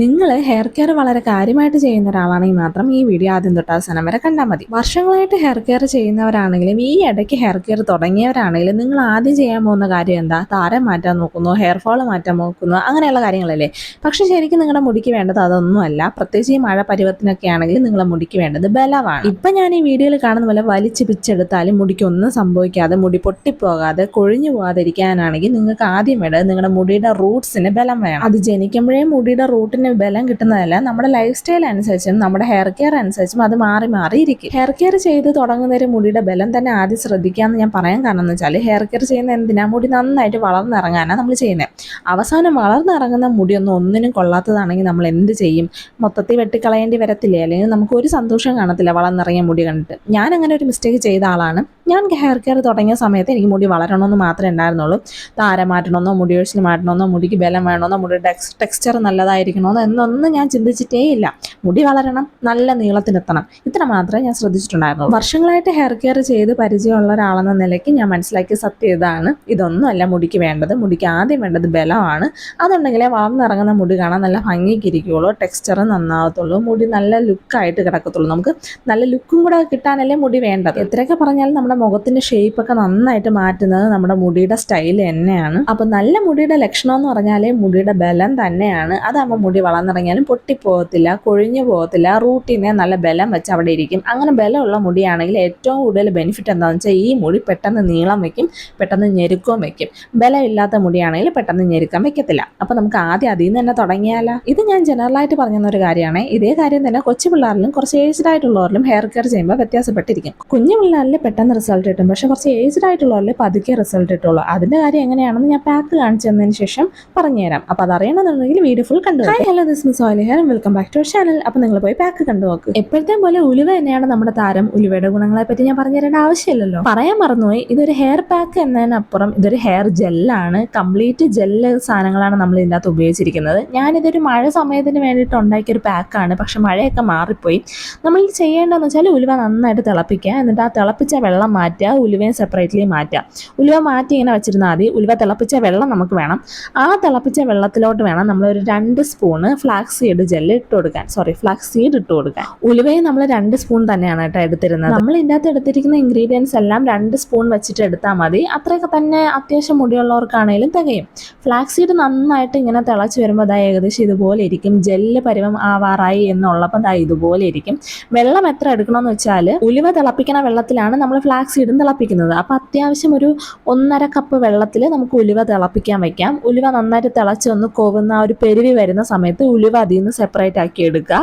നിങ്ങൾ hair care വളരെ കാര്യമായിട്ട് ചെയ്യുന്ന ഒരാളാണെങ്കിൽ മാത്രം ഈ വീഡിയോ ആദ്യം തൊട്ട് അവസാനം വരെ കണ്ടാൽ മതി. വർഷങ്ങളായിട്ട് ഹെയർ കെയർ ചെയ്യുന്നവരാണെങ്കിലും ഈ ഇടയ്ക്ക് ഹെയർ കെയർ തുടങ്ങിയവരാണെങ്കിലും നിങ്ങൾ ആദ്യം ചെയ്യാൻ പോകുന്ന കാര്യം എന്താ? താരം മാറ്റാൻ നോക്കുന്നു, ഹെയർ ഫോൾ മാറ്റാൻ നോക്കുന്നു, അങ്ങനെയുള്ള കാര്യങ്ങളല്ലേ. പക്ഷെ ശരിക്കും നിങ്ങളുടെ മുടിക്ക് വേണ്ടത് അതൊന്നുമല്ല. പ്രത്യേകിച്ച് ഈ മഴ പരുവത്തിനൊക്കെ ആണെങ്കിൽ നിങ്ങളുടെ മുടിക്ക് വേണ്ടത് ബലമാണ്. ഇപ്പം ഞാൻ ഈ വീഡിയോയിൽ കാണുന്ന പോലെ വലിച്ച് പിച്ചെടുത്താലും മുടിക്കൊന്നും സംഭവിക്കാതെ, മുടി പൊട്ടിപ്പോകാതെ, കൊഴിഞ്ഞു പോകാതിരിക്കാനാണെങ്കിൽ നിങ്ങൾക്ക് ആദ്യം വേണ്ടത് നിങ്ങളുടെ മുടിയുടെ റൂട്ട്സിന് ബലം വേണം. അത് ജനിക്കുമ്പോഴേ മുടിയുടെ റൂട്ടിന് ബലം കിട്ടുന്നതല്ല, നമ്മുടെ ലൈഫ് സ്റ്റൈൽ അനുസരിച്ചും നമ്മുടെ ഹെയർ കെയർ അനുസരിച്ചും അത് മാറി മാറിയിരിക്കും. ഹെയർ കെയർ ചെയ്ത് തുടങ്ങുന്നവര് മുടിയുടെ ബലം തന്നെ ആദ്യം ശ്രദ്ധിക്കാമെന്ന് ഞാൻ പറയാൻ കാരണം എന്ന് വെച്ചാൽ, ഹെയർ കെയർ ചെയ്യുന്ന എന്തിനാ? മുടി നന്നായിട്ട് വളർന്നിറങ്ങാനാണ് നമ്മൾ ചെയ്യുന്നത്. അവസാനം വളർന്നിറങ്ങുന്ന ഒന്നിനും കൊള്ളാത്തതാണെങ്കിൽ നമ്മൾ എന്ത് ചെയ്യും? മൊത്തത്തിൽ വെട്ടിക്കളയേണ്ടി വരത്തില്ലേ? അല്ലെങ്കിൽ നമുക്ക് ഒരു സന്തോഷം കാണത്തില്ല വളർന്നിറങ്ങിയ മുടി കണ്ടിട്ട്. ഞാൻ അങ്ങനെ ഒരു മിസ്റ്റേക്ക് ചെയ്ത ആളാണ്. ഞാൻ ഹെയർ കെയർ തുടങ്ങിയ സമയത്ത് എനിക്ക് മുടി വളരണമെന്ന് മാത്രമേ ഉണ്ടായിരുന്നുള്ളൂ. താരം മാറ്റണമെന്നോ, മുടി ഒഴിച്ചിൽ മാറ്റണമെന്നോ, മുടിക്ക് ബലം വേണമെന്നോ, മുടിയുടെ ടെക്സ്ചർ നല്ലതായിരിക്കണമെന്നോ എന്നൊന്നും ഞാൻ ചിന്തിച്ചിട്ടേ ഇല്ല. മുടി വളരണം, നല്ല നീളത്തിനെത്തണം, ഇത്ര മാത്രമേ ഞാൻ ശ്രദ്ധിച്ചിട്ടുണ്ടായിരുന്നുള്ളൂ. വർഷങ്ങളായിട്ട് ഹെയർ കെയർ ചെയ്ത് പരിചയമുള്ള ഒരാളെന്ന നിലയ്ക്ക് ഞാൻ മനസ്സിലാക്കിയ സത്യം ഇതാണ്: ഇതൊന്നുമല്ല മുടിക്ക് വേണ്ടത്. മുടിക്ക് ആദ്യം വേണ്ടത് ബലമാണ്. അതുണ്ടെങ്കിലേ വളർന്നിറങ്ങുന്ന മുടി കാണാൻ നല്ല ഭംഗിക്കിരിക്കുകയുള്ളൂ, ടെക്സ്ചർ നന്നാവത്തുള്ളൂ, മുടി നല്ല ലുക്കായിട്ട് കിടക്കത്തുള്ളൂ. നമുക്ക് നല്ല ലുക്കും കൂടെ കിട്ടാനല്ലേ മുടി വേണ്ടത്. എത്രയൊക്കെ പറഞ്ഞാലും നമ്മുടെ മുഖത്തിന്റെ ഷേപ്പൊക്കെ നന്നായിട്ട് മാറ്റുന്നത് നമ്മുടെ മുടിയുടെ സ്റ്റൈൽ തന്നെയാണ്. അപ്പൊ നല്ല മുടിയുടെ ലക്ഷണം എന്ന് പറഞ്ഞാലേ മുടിയുടെ ബലം തന്നെയാണ്. അതാകുമ്പോൾ മുടി വളർന്നിറങ്ങിയാലും പൊട്ടിപ്പോകത്തില്ല, കൊഴിഞ്ഞു പോകത്തില്ല, റൂട്ടിനെ നല്ല ബലം വെച്ച് അവിടെ ഇരിക്കും. അങ്ങനെ ബലമുള്ള മുടിയാണെങ്കിൽ ഏറ്റവും കൂടുതൽ ബെനിഫിറ്റ് എന്താണെന്ന് വെച്ചാൽ, ഈ മുടി പെട്ടെന്ന് നീളം വെക്കും, പെട്ടെന്ന് ഞെരുക്കവും വെക്കും. ബലമില്ലാത്ത മുടിയാണെങ്കിൽ പെട്ടെന്ന് ഞെരുക്കാൻ വെക്കത്തില്ല. അപ്പൊ നമുക്ക് ആദ്യം അതിൽ നിന്ന് തന്നെ തുടങ്ങിയാലോ? ഇത് ഞാൻ ജനറലായിട്ട് പറഞ്ഞ ഒരു കാര്യമാണ്. ഇതേ കാര്യം തന്നെ കൊച്ചു പിള്ളേരിലും കുറച്ച് ഏജ്ഡ് ആയിട്ടുള്ളവരിലും ഹെയർ കെയർ ചെയ്യുമ്പോൾ വ്യത്യാസപ്പെട്ടിരിക്കും. കുഞ്ഞു പിള്ളേരിൽ പെട്ടെന്ന് റിസൾട്ട് കിട്ടും, പക്ഷെ കുറച്ച് ഏജ്ഡ് ആയിട്ടുള്ളവരിൽ പതുക്കെ റിസൾട്ട് കിട്ടുള്ളൂ. അതിന്റെ കാര്യം എങ്ങനെയാണെന്ന് ഞാൻ പാക്ക് കാണിച്ചു തന്നതിന് ശേഷം പറഞ്ഞുതരാം. അപ്പൊ അതറിയണമെന്നുണ്ടെങ്കിൽ വീഡിയോ ഫുൾ കണ്ടു. Hi, hello, this miss oily hair, welcome back to our channel. അപ്പൊ നിങ്ങൾ പോയി പാക്ക് കണ്ടു നോക്ക്. എപ്പോഴത്തെ പോലെ ഉലുവ തന്നെയാണ് നമ്മുടെ താരം. ഉലുവയുടെ ഗുണങ്ങളെ പറ്റി ഞാൻ പറഞ്ഞു തരേണ്ട ആവശ്യമില്ലല്ലോ. പറയാൻ മറന്നുപോയി, ഇതൊരു ഹെയർ പാക്ക് എന്നതിനപ്പുറം ഇതൊരു ഹെയർ ജെല്ലാണ്. കംപ്ലീറ്റ് ജെല്ല് സാധനങ്ങളാണ് നമ്മൾ ഇതിൻ്റെ അകത്ത് ഉപയോഗിച്ചിരിക്കുന്നത്. ഞാനിതൊരു മഴ സമയത്തിന് വേണ്ടിയിട്ട് ഉണ്ടാക്കിയൊരു പാക്കാണ്. പക്ഷെ മഴയൊക്കെ മാറിപ്പോയി. നമ്മൾ ചെയ്യേണ്ടതെന്ന് വെച്ചാൽ, ഉലുവ നന്നായിട്ട് തിളപ്പിക്കുക, എന്നിട്ട് ആ തിളപ്പിച്ച വെള്ളം മാറ്റുക, ഉലുവയും സെപ്പറേറ്റ്ലി മാറ്റുക. ഉലുവ മാറ്റി ഇങ്ങനെ വെച്ചിരുന്നാൽ മതി. ഉലുവ തിളപ്പിച്ച വെള്ളം നമുക്ക് വേണം. ആ തിളപ്പിച്ച വെള്ളത്തിലോട്ട് വേണം നമ്മളൊരു 2 സ്പൂണ് ഫ്ലാക്സ് സീഡ് ജെല്ല് ഇട്ട് കൊടുക്കാൻ. ഫ്ലാക്സ് സീഡ് ഇട്ട് കൊടുക്കാൻ. ഉലുവയും നമ്മൾ 2 സ്പൂൺ തന്നെയാണ് കേട്ടോ എടുത്തിരുന്നത്. നമ്മൾ ഇതിൻ്റെ അകത്ത് എടുത്തിരിക്കുന്ന ഇൻഗ്രീഡിയൻസ് എല്ലാം 2 സ്പൂൺ വെച്ചിട്ട് എടുത്താൽ മതി. അത്രയൊക്കെ തന്നെ അത്യാവശ്യം മുടിയുള്ളവർക്കാണെങ്കിലും തികയും. ഫ്ലാക്സ് സീഡ് നന്നായിട്ട് ഇങ്ങനെ തിളച്ച് വരുമ്പോൾ ദാ ഏകദേശം ഇതുപോലെ ഇരിക്കും. ജെല്ല് പരുവം ആവാറായി എന്നുള്ളപ്പോൾ ദാ ഇതുപോലെ ഇരിക്കും. വെള്ളം എത്ര എടുക്കണമെന്ന് വെച്ചാൽ, ഉലുവ തിളപ്പിക്കുന്ന വെള്ളത്തിലാണ് നമ്മൾ ഫ്ലാക്സ് സീഡും തിളപ്പിക്കുന്നത്. അപ്പോൾ അത്യാവശ്യം ഒരു 1.5 കപ്പ് വെള്ളത്തിൽ നമുക്ക് ഉലുവ തിളപ്പിക്കാൻ വെക്കാം. ഉലുവ നന്നായിട്ട് തിളച്ച് ഒന്ന് കൊവുന്ന ഒരു പെരുവി വരുന്ന സമയത്ത് ഉലുവ അതിൽ നിന്ന് സെപ്പറേറ്റ് ആക്കി എടുക്കുക.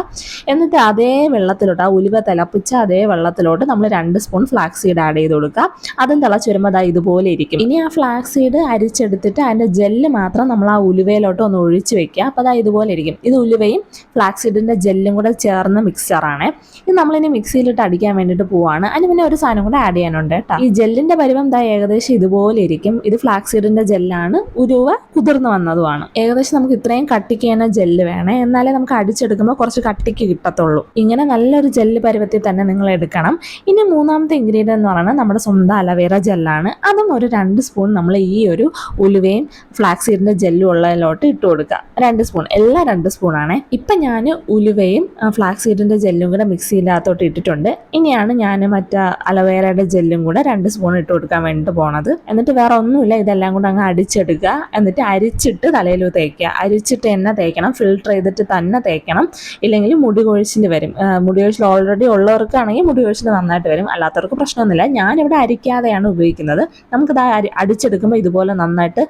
എന്നിട്ട് അതേ വെള്ളത്തിലോട്ട്, ആ ഉലുവ തിളപ്പിച്ച അതേ വെള്ളത്തിലോട്ട് നമ്മൾ 2 സ്പൂൺ ഫ്ലാക്സ് സീഡ് ആഡ് ചെയ്ത് കൊടുക്കുക. അതും തിളച്ച് വരുമ്പോൾ അതാ ഇതുപോലെ ഇരിക്കും. ഇനി ആ ഫ്ലാക്സ് സീഡ് അരിച്ചെടുത്തിട്ട് അതിൻ്റെ ജെല്ല് മാത്രം നമ്മൾ ആ ഉലുവയിലോട്ട് ഒന്ന് ഒഴിച്ച് വെക്കുക. അപ്പോൾ അതാ ഇതുപോലെ ഇരിക്കും. ഇത് ഉലുവയും ഫ്ലാക്സ് സീഡിൻ്റെ ജെല്ലും കൂടെ ചേർന്ന മിക്സറാണ്. ഇത് നമ്മളിനി മിക്സിയിലിട്ട് അടിക്കാൻ വേണ്ടിയിട്ട് പോവാണ്. അതിന് പിന്നെ ഒരു സാധനം കൂടെ ആഡ് ചെയ്യാനുണ്ട് കേട്ടോ. ഈ ജെല്ലിൻ്റെ പരുവം ദാ ഏകദേശം ഇതുപോലെ ഇരിക്കും. ഇത് ഫ്ലാക്സ് സീഡിൻ്റെ ജെല്ലാണ്, ഉലുവ കുതിർന്ന് വന്നതുമാണ്. ഏകദേശം നമുക്ക് ഇത്രയും കട്ടിക്ക് തന്നെ ജെല്ല് വേണേ, എന്നാലേ നമുക്ക് അടിച്ചെടുക്കുമ്പോൾ കുറച്ച് കട്ടിക്ക് കിട്ടത്തുള്ളൂ. ഇങ്ങനെ നല്ലൊരു ജെല്ല് പരുവത്തിൽ തന്നെ നിങ്ങൾ എടുക്കണം. ഇനി മൂന്നാമത്തെ ഇൻഗ്രീഡിയൻ്റ് എന്ന് പറയുന്നത് നമ്മുടെ സ്വന്തം അലവേറ ജെല്ലാണ്. അതും ഒരു 2 സ്പൂൺ നമ്മൾ ഈ ഒരു ഉലുവയും ഫ്ലാക്സ് സീഡിൻ്റെ ജെല്ലും ഉള്ളതിലോട്ട് ഇട്ട് കൊടുക്കുക. 2 സ്പൂൺ, എല്ലാം 2 സ്പൂണാണ്. ഇപ്പം ഞാൻ ഉലുവയും ഫ്ലാക്സ് സീഡിൻ്റെ ജെല്ലും കൂടെ മിക്സിയിനകത്തോട്ട് ഇട്ടിട്ടുണ്ട്. ഇനിയാണ് ഞാൻ മറ്റേ അലവേറയുടെ ജെല്ലും കൂടെ 2 സ്പൂൺ ഇട്ട് കൊടുക്കാൻ വേണ്ടിയിട്ട് പോണത്. എന്നിട്ട് വേറെ ഒന്നുമില്ല, ഇതെല്ലാം കൂടെ അങ്ങ് അടിച്ചെടുക്കുക. എന്നിട്ട് അരിച്ചിട്ട് തലയിൽ തേക്കുക. അരിച്ചിട്ട് തന്നെ തേക്കണം, ഫിൽട്ടർ ചെയ്തിട്ട് തന്നെ തേക്കണം. ഇല്ലെങ്കിൽ മുടി കൊഴിച്ചിൽ വരും. മുടി കൊഴിച്ചിൽ ഓൾറെഡി ഉള്ളവർക്കാണെങ്കിൽ മുടി കൊഴിച്ചിൽ നന്നായിട്ട് വരും, അല്ലാത്തവർക്ക് പ്രശ്നമൊന്നുമില്ല. ഞാനിവിടെ അരിക്കാതെയാണ് ഉപയോഗിക്കുന്നത്. നമുക്കിത് അടിച്ചെടുക്കുമ്പോൾ ഇതുപോലെ നന്നായിട്ട്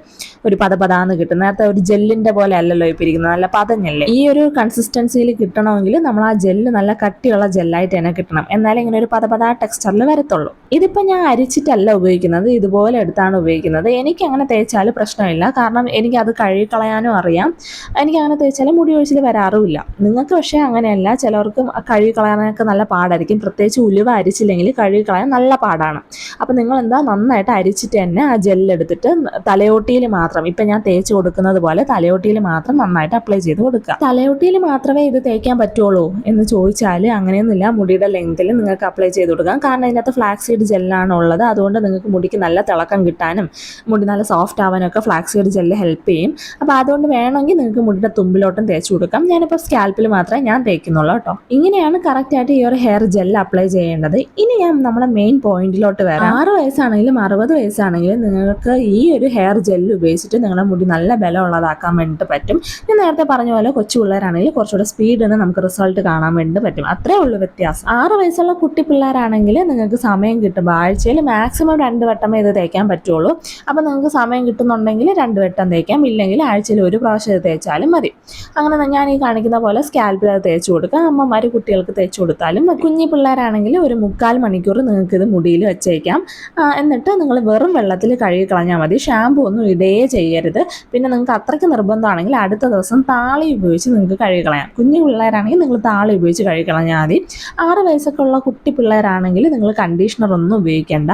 ഒരു പതപതാന്ന് കിട്ടും. നേരത്തെ ഒരു ജെല്ലിൻ്റെ പോലെ അല്ലല്ലോ ഇപ്പോൾ ഇരിക്കുന്നത്, നല്ല പതഞ്ഞല്ലേ. ഈ ഒരു കൺസിസ്റ്റൻസിയിൽ കിട്ടണമെങ്കിൽ നമ്മൾ ആ ജെല്ല് നല്ല കട്ടിയുള്ള ജെല്ലായിട്ട് തന്നെ കിട്ടണം. എന്നാലും ഇങ്ങനെ ഒരു പതപതാ ടെക്സ്ചറിൽ വരത്തുള്ളൂ. ഇതിപ്പോൾ ഞാൻ അരിച്ചിട്ടല്ല ഉപയോഗിക്കുന്നത്, ഇതുപോലെ എടുത്താണ് ഉപയോഗിക്കുന്നത്. എനിക്ക് അങ്ങനെ തേച്ചാൽ പ്രശ്നമില്ല, കാരണം എനിക്ക് അത് കഴുകിക്കളയാനും അറിയാം. എനിക്ക് അങ്ങനെ തേച്ചാൽ മുടി ഒഴിച്ചിൽ വരാറുമില്ല. നിങ്ങൾക്ക് പക്ഷേ അങ്ങനെയല്ല, ചിലവർക്ക് കഴുകിക്കളയാനൊക്കെ നല്ല പാടായിരിക്കും. പ്രത്യേകിച്ച് ഉലുവ അരിച്ചില്ലെങ്കിൽ കഴുകിക്കളയാൻ നല്ല പാടാണ്. അപ്പോൾ നിങ്ങൾ എന്താ, നന്നായിട്ട് അരിച്ചിട്ട് തന്നെ ആ ജെല്ലെടുത്തിട്ട് തലയോട്ടിയിൽ മാത്രം, ഇപ്പം ഞാൻ തേച്ച് കൊടുക്കുന്നത് പോലെ തലയോട്ടിയിൽ മാത്രം നന്നായിട്ട് അപ്ലൈ ചെയ്ത് കൊടുക്കുക. തലയോട്ടിയിൽ മാത്രമേ ഇത് തേക്കാൻ പറ്റുള്ളൂ എന്ന് ചോദിച്ചാൽ അങ്ങനെയൊന്നുമില്ല. മുടിയുടെ ലെങ്ത്തിൽ നിങ്ങൾക്ക് അപ്ലൈ ചെയ്ത് കൊടുക്കാം. കാരണം ഇതിനകത്ത് ഫ്ലാക്സ് സീഡ് ജെല്ലാണ് ഉള്ളത്. അതുകൊണ്ട് നിങ്ങൾക്ക് മുടിക്ക് നല്ല തിളക്കം കിട്ടാനും മുടി നല്ല സോഫ്റ്റ് ആവാനൊക്കെ ഫ്ലാക്സ് സീഡ് ജെല്ല് ഹെൽപ്പ് ചെയ്യും. അപ്പോൾ അതുകൊണ്ട് വേണമെങ്കിൽ നിങ്ങൾക്ക് മുടിയുടെ തുമ്പിലോട്ടും തേച്ച് കൊടുക്കാം. ഞാനിപ്പോൾ സ്കാൽപ്പിൽ മാത്രമേ ഞാൻ തേക്കുന്നുള്ളൂ കേട്ടോ. ഇങ്ങനെയാണ് കറക്റ്റായിട്ട് ഈ ഒരു ഹെയർ ജെല്ല് അപ്ലൈ ചെയ്യേണ്ടത്. ഇനി ഞാൻ നമ്മുടെ മെയിൻ പോയിന്റിലോട്ട് വരാം. 6 വയസ്സാണെങ്കിലും 60 വയസ്സാണെങ്കിലും നിങ്ങൾക്ക് ഈ ഒരു ഹെയർ ജെല്ല് ഉപയോഗിച്ചിട്ട് നിങ്ങളുടെ മുടി നല്ല ബലമുള്ളതാക്കാൻ വേണ്ടിയിട്ട് പറ്റും. ഞാൻ നേരത്തെ പറഞ്ഞ പോലെ കൊച്ചു പിള്ളേരാണെങ്കിൽ കുറച്ചുകൂടെ സ്പീഡിന് നമുക്ക് റിസൾട്ട് കാണാൻ വേണ്ടി പറ്റും. അത്രേ ഉള്ളൂ വ്യത്യാസം. 6 വയസ്സുള്ള കുട്ടി പിള്ളേരാണെങ്കിൽ നിങ്ങൾക്ക് സമയം കിട്ടുമ്പോൾ ആഴ്ചയിൽ മാക്സിമം 2 വട്ടമേ ഇത് തേക്കാൻ പറ്റുള്ളൂ. അപ്പോൾ നിങ്ങൾക്ക് സമയം കിട്ടുന്നുണ്ടെങ്കിൽ 2 വട്ടം തേക്കാം, ഇല്ലെങ്കിൽ ആഴ്ചയിൽ 1 പ്രാവശ്യം ഇത് തേച്ചാലും മതി. അങ്ങനെ ഞാൻ ഈ കാണിക്കുന്ന പോലെ സ്കാൽപ്പിൽ അത് തേച്ച് കൊടുക്കുക. അമ്മമാർ കുട്ടികൾക്ക് തേച്ച് കൊടുത്താലും മതി. കുഞ്ഞി പിള്ളേരാണെങ്കിൽ ഒരു 3/4 മണിക്കൂർ നിങ്ങൾക്ക് ഇത് മുടിയിൽ വെച്ചേക്കാം. എന്നിട്ട് നിങ്ങൾ വെറും വെള്ളത്തിൽ കഴുകി കളഞ്ഞാൽ മതി. ഷാമ്പു ഒന്നും ഇടുകയേ ചെയ്യരുത്. പിന്നെ നിങ്ങൾക്ക് അത്രയ്ക്ക് നിർബന്ധമാണെങ്കിൽ അടുത്ത ദിവസം താളി ഉപയോഗിച്ച് നിങ്ങൾക്ക് കഴുകി കളയാം. കുഞ്ഞു പിള്ളേരാണെങ്കിൽ നിങ്ങൾ താളി ഉപയോഗിച്ച് കഴുകി കളഞ്ഞാൽ മതി. 6 വയസ്സൊക്കെ ഉള്ള കുട്ടി പിള്ളേരാണെങ്കിൽ നിങ്ങൾ കണ്ടീഷണർ ഒന്നും ഉപയോഗിക്കേണ്ട.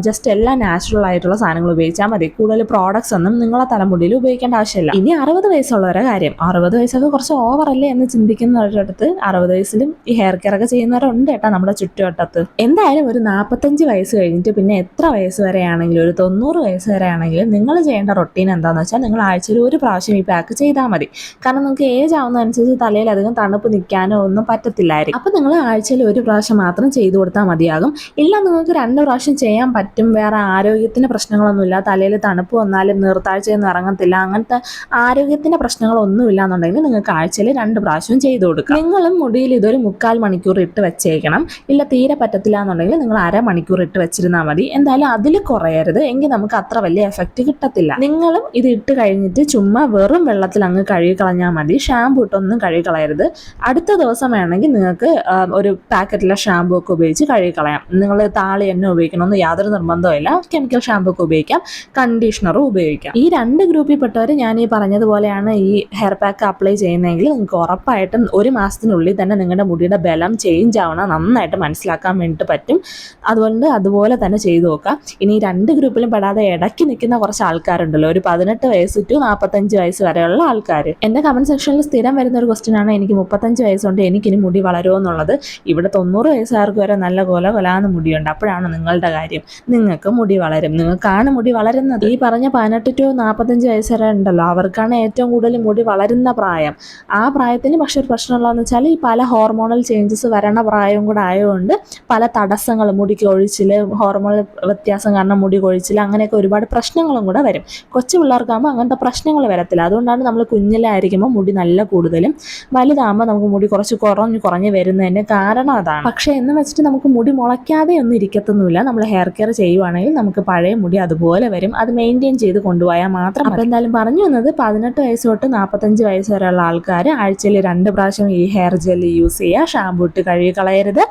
ജസ്റ്റ് എല്ലാ നാച്ചുറൽ ആയിട്ടുള്ള സാധനങ്ങൾ ഉപയോഗിച്ചാൽ മതി. കൂടുതൽ പ്രോഡക്ട്സ് ഒന്നും നിങ്ങളെ തലമുടിയിൽ ഉപയോഗിക്കേണ്ട ആവശ്യമില്ല. ഇനി 60 വയസ്സുള്ളവരുടെ കാര്യം. 60 വയസ്സൊക്കെ കുറച്ച് ഓവറല്ലേ എന്ന് ചിന്തിക്കുന്നവരടുത്ത് 60 വയസ്സിലും ഈ ഹെയർ കെയർ ഒക്കെ ചെയ്യുന്നവരുണ്ട് കേട്ടോ നമ്മുടെ ചുറ്റുവട്ടത്ത്. എന്തായാലും ഒരു 45 വയസ്സ് കഴിഞ്ഞിട്ട് പിന്നെ എത്ര വയസ്സ് വരെയാണെങ്കിലും ഒരു 90 വയസ്സ് വരെ ആണെങ്കിലും നിങ്ങൾ ചെയ്യേണ്ട റൊട്ടീൻ എന്താണെന്ന് വെച്ചാൽ നിങ്ങൾ ആഴ്ചയിൽ 1 പ്രാവശ്യം ഈ പാക്ക് ചെയ്താൽ മതി. കാരണം നിങ്ങൾക്ക് ഏജ് ആവുന്നതനുസരിച്ച് തലയിൽ അധികം തണുപ്പ് നിൽക്കാനോ ഒന്നും പറ്റത്തില്ലായിരിക്കും. അപ്പോൾ നിങ്ങൾ ആഴ്ചയിൽ 1 പ്രാവശ്യം മാത്രം ചെയ്തു കൊടുത്താൽ മതിയാകും. ഇല്ല നിങ്ങൾക്ക് 2 പ്രാവശ്യം ചെയ്യാൻ പറ്റും, വേറെ ആരോഗ്യത്തിന് പ്രശ്നങ്ങളൊന്നുമില്ല, തലയിൽ തണുപ്പ് വന്നാലും നീർത്താഴ്ചയൊന്നും ഇറങ്ങത്തില്ല, അങ്ങനത്തെ ആരോഗ്യത്തിന് പ്രശ്നങ്ങളൊന്നുമില്ല എന്നുണ്ടെങ്കിൽ നിങ്ങൾക്ക് ആഴ്ചയിൽ 2 പ്രാവശ്യം ചെയ്തു കൊടുക്കാം. നിങ്ങളും മുടിയിൽ ഇതൊരു 3/4 മണിക്കൂർ ഇട്ട് വെച്ചേക്കണം. ഇല്ല തീരെ പറ്റത്തില്ല എന്നുണ്ടെങ്കിൽ നിങ്ങൾ 1/2 മണിക്കൂർ ഇട്ട് വെച്ചിരുന്നാൽ മതി. എന്തായാലും അതിൽ കുറയരുത്, എങ്കിൽ നമുക്ക് അത്ര വലിയ എഫക്റ്റ് കിട്ടത്തില്ല. നിങ്ങളും ഇത് ഇട്ട് കഴിഞ്ഞിട്ട് ചുമ്മാ വെറും വെള്ളത്തിൽ അങ്ങ് കഴുകി കളഞ്ഞാൽ മതി. ഷാമ്പു ഇട്ടൊന്നും കഴുകി കളയരുത്. അടുത്ത ദിവസം വേണമെങ്കിൽ നിങ്ങൾക്ക് ഒരു പാക്കറ്റിലെ ഷാമ്പു ഒക്കെ ഉപയോഗിച്ച് കഴുകി കളയാം. നിങ്ങൾ താളി എണ്ണ ഉപയോഗിക്കണമെന്ന് യാതൊരു നിർബന്ധമില്ല. കെമിക്കൽ ഷാമ്പു ഒക്കെ ഉപയോഗിക്കാം, കണ്ടീഷണറും ഉപയോഗിക്കാം. ഈ 2 ഗ്രൂപ്പിൽ പെട്ടവർ ഞാൻ ഈ പറഞ്ഞതുപോലെയാണ് ഈ ഹെയർ പാക്ക് അപ്ലൈ ചെയ്യുന്നതെങ്കിൽ നിങ്ങൾക്ക് ഉറപ്പായിട്ടും 1 മാസത്തിനുള്ളിൽ തന്നെ നിങ്ങളുടെ മുടിയുടെ ബലം ചേഞ്ച് ആവണം നന്നായിട്ട് മനസ്സിലാക്കാൻ വേണ്ടിയിട്ട് പറ്റും. അതുകൊണ്ട് അതുപോലെ തന്നെ ചെയ്തു നോക്കാം. ഇനി 2 ഗ്രൂപ്പിലും പെടാതെ ഇടയ്ക്ക് നിൽക്കുന്ന കുറച്ച് ആൾക്കാരുണ്ടല്ലോ, ഒരു 18 വയസ്സ് ടു 45 വയസ്സ് വരെയുള്ള ആൾക്കാർ. എൻ്റെ കമൻറ്റ് സെക്ഷനിൽ സ്ഥിരം വരുന്ന ഒരു ക്വസ്റ്റ്യൻ ആണ്, എനിക്ക് 35 വയസ്സുണ്ട്, എനിക്കിനി മുടി വളരുമോ എന്നുള്ളത്. ഇവിടെ 90 വയസ്സുകാർക്ക് വരെ നല്ല കൊലാന്ന് മുടിയുണ്ട്. അപ്പോഴാണ് നിങ്ങളുടെ കാര്യം, നിങ്ങൾക്ക് മുടി വളരും, നിങ്ങൾക്കാണ് മുടി വളരുന്നത്. ഈ പറഞ്ഞ 18 ടു 45 വയസ്സ് വരെ ഉണ്ടല്ലോ, അവർക്കാണ് ഏറ്റവും കൂടുതൽ മുടി വളരുന്ന പ്രായം. ആ പ്രായത്തിൽ പക്ഷെ ഒരു പ്രശ്നമുള്ളതെന്ന് വെച്ചാൽ ഈ പല ഹോർമോണൽ ചേഞ്ചസ് വരണ പ്രായവും കൂടെ ആയതുകൊണ്ട് പല തടസ്സങ്ങൾ, മുടിക്ക് ഒഴിച്ചിൽ, ഹോർമോണൽ വ്യത്യാസം കാരണം മുടി കൊഴിച്ചിൽ, അങ്ങനെയൊക്കെ ഒരുപാട് പ്രശ്നങ്ങളും കൂടെ വരും. കൊച്ചു പിള്ളേർക്കാകുമ്പോൾ അങ്ങനത്തെ പ്രശ്നങ്ങൾ വരത്തില്ല. അതുകൊണ്ടാണ് നമ്മൾ കുഞ്ഞിലായിരിക്കുമ്പോൾ മുടി നല്ല കൂടുതലും, വലുതാകുമ്പോൾ നമുക്ക് മുടി കുറച്ച് കുറഞ്ഞ് വരുന്നതിൻ്റെ കാരണം അതാണ്. പക്ഷേ എന്ന് വെച്ചിട്ട് നമുക്ക് മുടി മുളയ്ക്കാതെ ഒന്നും ഇരിക്കത്തൊന്നുമില്ല. നമ്മൾ ഹെയർ കെയർ ചെയ്യുവാണെങ്കിൽ നമുക്ക് പഴയ മുടി അതുപോലെ വരും. അത് മെയിൻറ്റെയിൻ ചെയ്ത് കൊണ്ടുപോയാൽ മാത്രം. അപ്പോൾ എന്തായാലും പറഞ്ഞു വന്നത് 18 വയസ്സ് തൊട്ട് 45 വയസ്സ് വരെയുള്ള ആൾക്കാർ ആഴ്ചയിൽ 2 പ്രാവശ്യം ഈ ഹെയർ ജെല്ല് യൂസ് ചെയ്യുക. ഷാമ്പു ഇട്ട് കഴുകി കളയരുത്.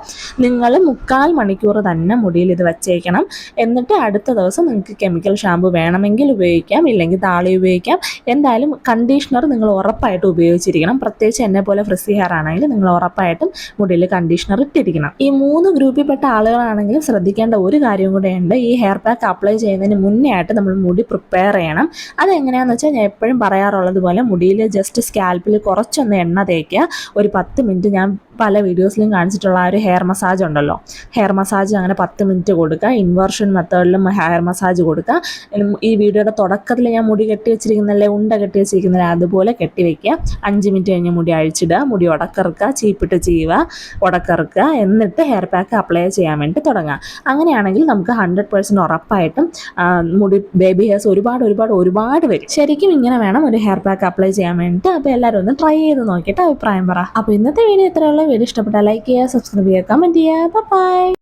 നിങ്ങൾ 3/4 മണിക്കൂർ തന്നെ മുടിയിൽ ഇത് വെച്ചേക്കണം. എന്നിട്ട് അടുത്ത ദിവസം നിങ്ങൾക്ക് കെമിക്കൽ ഷാമ്പു വേണമെങ്കിൽ ഉപയോഗിക്കാം, ഇല്ലെങ്കിൽ താളി ഉപയോഗിക്കാം. എന്തായാലും കണ്ടീഷണർ നിങ്ങൾ ഉറപ്പായിട്ടും ഉപയോഗിച്ചിരിക്കണം. പ്രത്യേകിച്ച് എന്നെ പോലെ ഫ്രിസി ഹെയർ ആണെങ്കിൽ നിങ്ങൾ ഉറപ്പായിട്ടും മുടിയിൽ കണ്ടീഷണർ ഇട്ടിരിക്കണം. ഈ 3 ഗ്രൂപ്പിൽപ്പെട്ട ആളുകളാണെങ്കിലും ശ്രദ്ധിക്കേണ്ട ഒരു കാര്യം കൂടെ ഉണ്ട്. ഈ ഹെയർ പാക്ക് അപ്ലൈ ചെയ്യുന്നതിന് മുന്നേ ആയിട്ട് നമ്മൾ മുടി പ്രിപ്പയർ ചെയ്യണം. അതെങ്ങനെയാണെന്ന് വെച്ചാൽ ഞാൻ എപ്പോഴും പറയാറുള്ളത് പോലെ മുടിയിൽ ജസ്റ്റ് സ്കാൽപ്പിൽ കുറച്ചൊന്ന് എണ്ണ തേക്കുക. ഒരു 10 മിനിറ്റ് ഞാൻ പല വീഡിയോസിലും കാണിച്ചിട്ടുള്ള ആ ഒരു ഹെയർ മസാജ് ഉണ്ടല്ലോ, ഹെയർ മസാജ് അങ്ങനെ 10 മിനിറ്റ് കൊടുക്കുക. ഇൻവേർഷൻ മെത്തേഡിലും ഹെയർ മസാജ് കൊടുക്കുക. ഈ വീഡിയോയുടെ തുടക്കത്തിൽ ഞാൻ മുടി കെട്ടി വെച്ചിരിക്കുന്നല്ലേ, ഉണ്ട കെട്ടി വെച്ചിരിക്കുന്നല്ലേ, അതുപോലെ കെട്ടി വെക്കുക. 5 മിനിറ്റ് കഴിഞ്ഞ് മുടി അഴിച്ചിടുക, മുടി ഉടക്കറുക്കുക, ചീപ്പിട്ട് ചെയ്യുക, ഉടക്കറുക്കുക. എന്നിട്ട് ഹെയർ പാക്ക് അപ്ലൈ ചെയ്യാൻ വേണ്ടി തുടങ്ങുക. അങ്ങനെയാണെങ്കിൽ നമുക്ക് 100% ഉറപ്പായിട്ടും മുടി ബേബി ഹെയർസ് ഒരുപാട് വരും. ശരിക്കും ഇങ്ങനെ വേണം ഒരു ഹെയർ പാക്ക് അപ്ലൈ ചെയ്യാൻ വേണ്ടിയിട്ട്. അപ്പോൾ എല്ലാവരും ഒന്ന് ട്രൈ ചെയ്ത് നോക്കിയിട്ട് അഭിപ്രായം പറ. അപ്പോൾ ഇന്നത്തെ വീഡിയോ ഇത്രയുള്ള. വീഡിയോ ഇഷ്ടപ്പെട്ടാൽ ലൈക്ക് ചെയ്യുക, സബ്സ്ക്രൈബ് ചെയ്യുക, കമൻറ്റ് ചെയ്യുക. ബൈ.